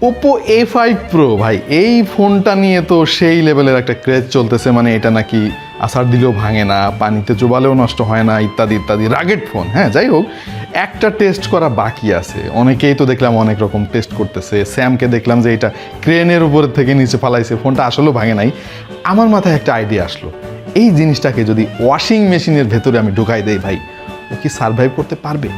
Oppo A5 Pro ভাই, এই ফোনটা নিয়ে তো সেই লেভেলের একটা ক্রেজ চলতেছে, মানে এটা নাকি আছাড় দিলেও ভাঙে না, পানিতে চুবালেও নষ্ট হয় না, ইত্যাদি ইত্যাদি রাগেড ফোন। হ্যাঁ, যাই হোক, একটা টেস্ট করা বাকি আছে। অনেকেই তো দেখলাম অনেক রকম টেস্ট করতেছে। স্যামকে দেখলাম যে এটা ক্রেনের উপর থেকে নিচে ফালাইছে, ফোনটা আসলেও ভাঙে নাই। আমার মাথায় একটা আইডিয়া আসলো, এই জিনিসটাকে যদি ওয়াশিং মেশিনের ভেতরে আমি ঢুকাই দেই ভাই, ও কি সার্ভাইভ করতে পারবে?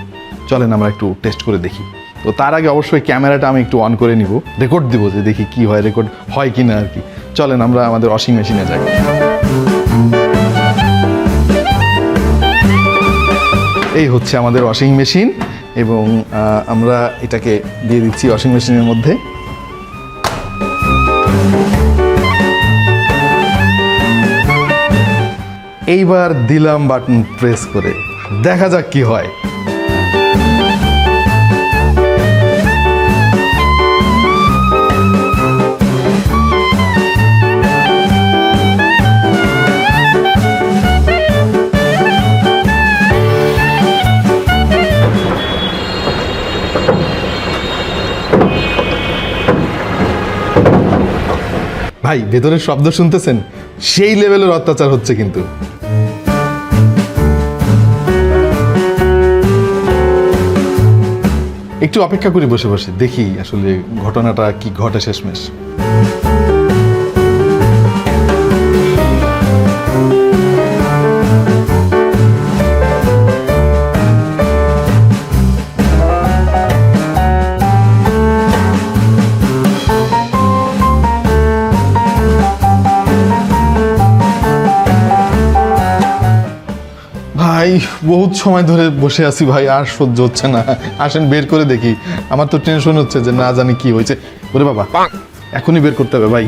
চলেন আমরা একটু টেস্ট করে দেখি। তো তার আগে অবশ্যই ক্যামেরাটা আমি একটু অন করে নিব, রেকর্ড দিব যে দেখি কি হয়, রেকর্ড হয় কি না আর কি। চলেন আমরা আমাদের ওয়াশিং মেশিনে যাই। এই হচ্ছে আমাদের ওয়াশিং মেশিন এবং আমরা এটাকে দিয়ে দিচ্ছি ওয়াশিং মেশিনের মধ্যে। এইবার দিলাম বাটন প্রেস করে, দেখা যাক কি হয়। ভাই, ভেতরের শব্দ শুনতেছেন? সেই লেভেলের অত্যাচার হচ্ছে কিন্তু। একটু অপেক্ষা করি বসে বসে, দেখি আসলে ঘটনাটা কি ঘটে শেষমেশ। ভাই, বহুত সময় ধরে বসে আছি ভাই, আর সহ্য হচ্ছে না। আসেন বের করে দেখি। আমার তো টেনশন হচ্ছে যে না জানি কি হয়েছে। ওরে বাবা, এখনই বের করতে হবে ভাই।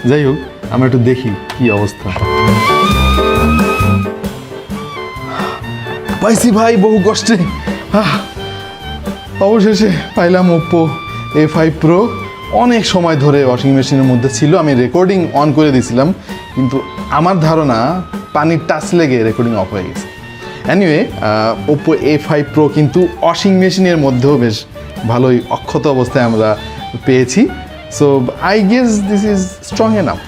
যাই হোক, আমরা একটু দেখি কি অবস্থা। পাইছি ভাই, বহু কষ্টে। অবশেষে পাইলাম ওপো A5 Pro। অনেক সময় ধরে ওয়াশিং মেশিনের মধ্যে ছিল, আমি রেকর্ডিং অন করে দিয়েছিলাম, কিন্তু আমার ধারণা পানির টাচ লেগে রেকর্ডিং অফ হয়ে গেছে। এনিওয়ে, ওপো A5 Pro কিন্তু ওয়াশিং মেশিনের মধ্যেও বেশ ভালোই অক্ষত অবস্থায় আমরা পেয়েছি। So I guess this is strong enough.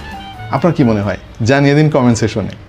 আপনার কি মনে হয় জানিয়ে দিন কমেন্ট সেকশনে।